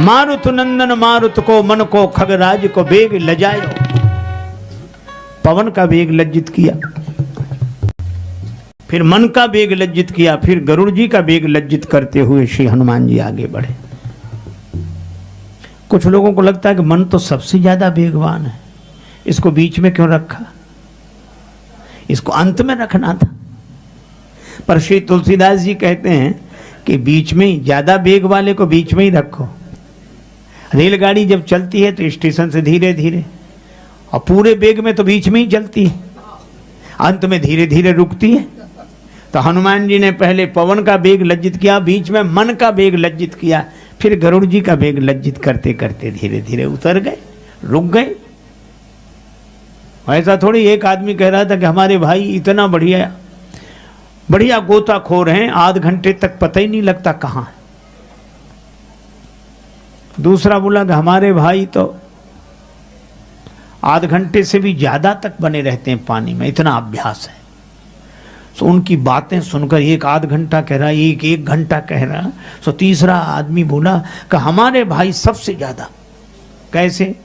मारुत नंदन मारुत को मन को खगराज को बेग लजायो। पवन का बेग लज्जित किया, फिर मन का बेग लज्जित किया, फिर गरुड़ जी का बेग लज्जित करते हुए श्री हनुमान जी आगे बढ़े। कुछ लोगों को लगता है कि मन तो सबसे ज्यादा बेगवान है, इसको बीच में क्यों रखा, इसको अंत में रखना था। पर श्री तुलसीदास जी कहते हैं कि बीच में ही, ज्यादा बेग वाले को बीच में ही रखो। रेलगाड़ी जब चलती है तो स्टेशन से धीरे धीरे, और पूरे बेग में तो बीच में ही चलती है, अंत में धीरे धीरे रुकती है। तो हनुमान जी ने पहले पवन का बेग लज्जित किया, बीच में मन का बेग लज्जित किया, फिर गरुड़ जी का बेग लज्जित करते करते धीरे धीरे उतर गए, रुक गए। ऐसा थोड़ी एक आदमी कह रहा था कि हमारे भाई इतना बढ़िया बढ़िया गोताखोर हैं, आध घंटे तक पता ही नहीं लगता कहाँ है। दूसरा बोला कि हमारे भाई तो आध घंटे से भी ज्यादा तक बने रहते हैं पानी में, इतना अभ्यास है। तो उनकी बातें सुनकर एक आध घंटा कह रहा, एक घंटा कह रहा, तो तीसरा आदमी बोला कि हमारे भाई सबसे ज्यादा। कैसे?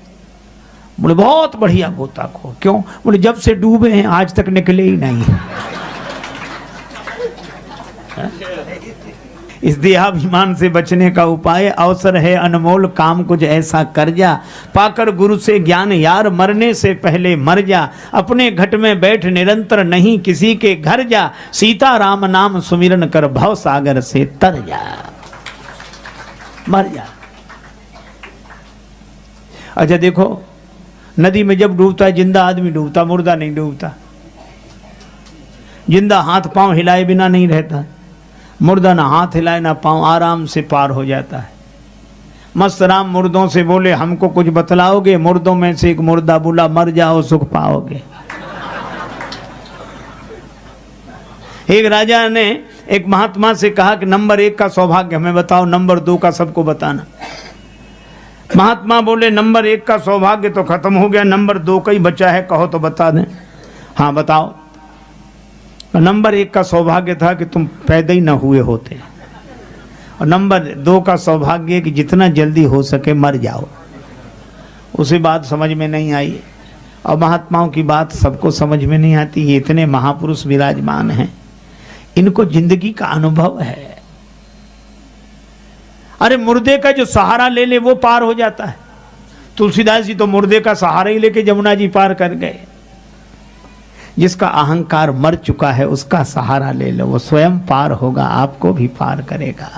बोले बहुत बढ़िया गोताखोर। क्यों? बोले जब से डूबे हैं आज तक निकले ही नहीं है। इस देहाभिमान से बचने का उपाय, अवसर है अनमोल, काम कुछ ऐसा कर जा, पाकर गुरु से ज्ञान यार, मरने से पहले मर जा, अपने घट में बैठ निरंतर नहीं किसी के घर जा, सीता राम नाम सुमिरन कर भव सागर से तर जा, मर जा। अच्छा देखो, नदी में जब डूबता है जिंदा आदमी डूबता, मुर्दा नहीं डूबता। जिंदा हाथ पांव हिलाए बिना नहीं रहता, मुर्दा ना हाथ हिलाए ना पांव, आराम से पार हो जाता है। मस्त राम मुर्दों से बोले हमको कुछ बतलाओगे, मुर्दों में से एक मुर्दा बोला मर जाओ सुख पाओगे। एक राजा ने एक महात्मा से कहा कि नंबर 1 का सौभाग्य हमें बताओ, नंबर 2 का सबको बताना। महात्मा बोले नंबर 1 का सौभाग्य तो खत्म हो गया, नंबर 2 का ही बचा है, कहो तो बता दें। हाँ बताओ। नंबर 1 का सौभाग्य था कि तुम पैदा ही न हुए होते, और नंबर 2 का सौभाग्य कि जितना जल्दी हो सके मर जाओ। उसे बात समझ में नहीं आई, और महात्माओं की बात सबको समझ में नहीं आती। ये इतने महापुरुष विराजमान हैं, इनको जिंदगी का अनुभव है। अरे मुर्दे का जो सहारा ले ले वो पार हो जाता है। तुलसीदास जी तो मुर्दे का सहारा ही लेके जमुना जी पार कर गए। जिसका अहंकार मर चुका है उसका सहारा ले लो, वो स्वयं पार होगा, आपको भी पार करेगा।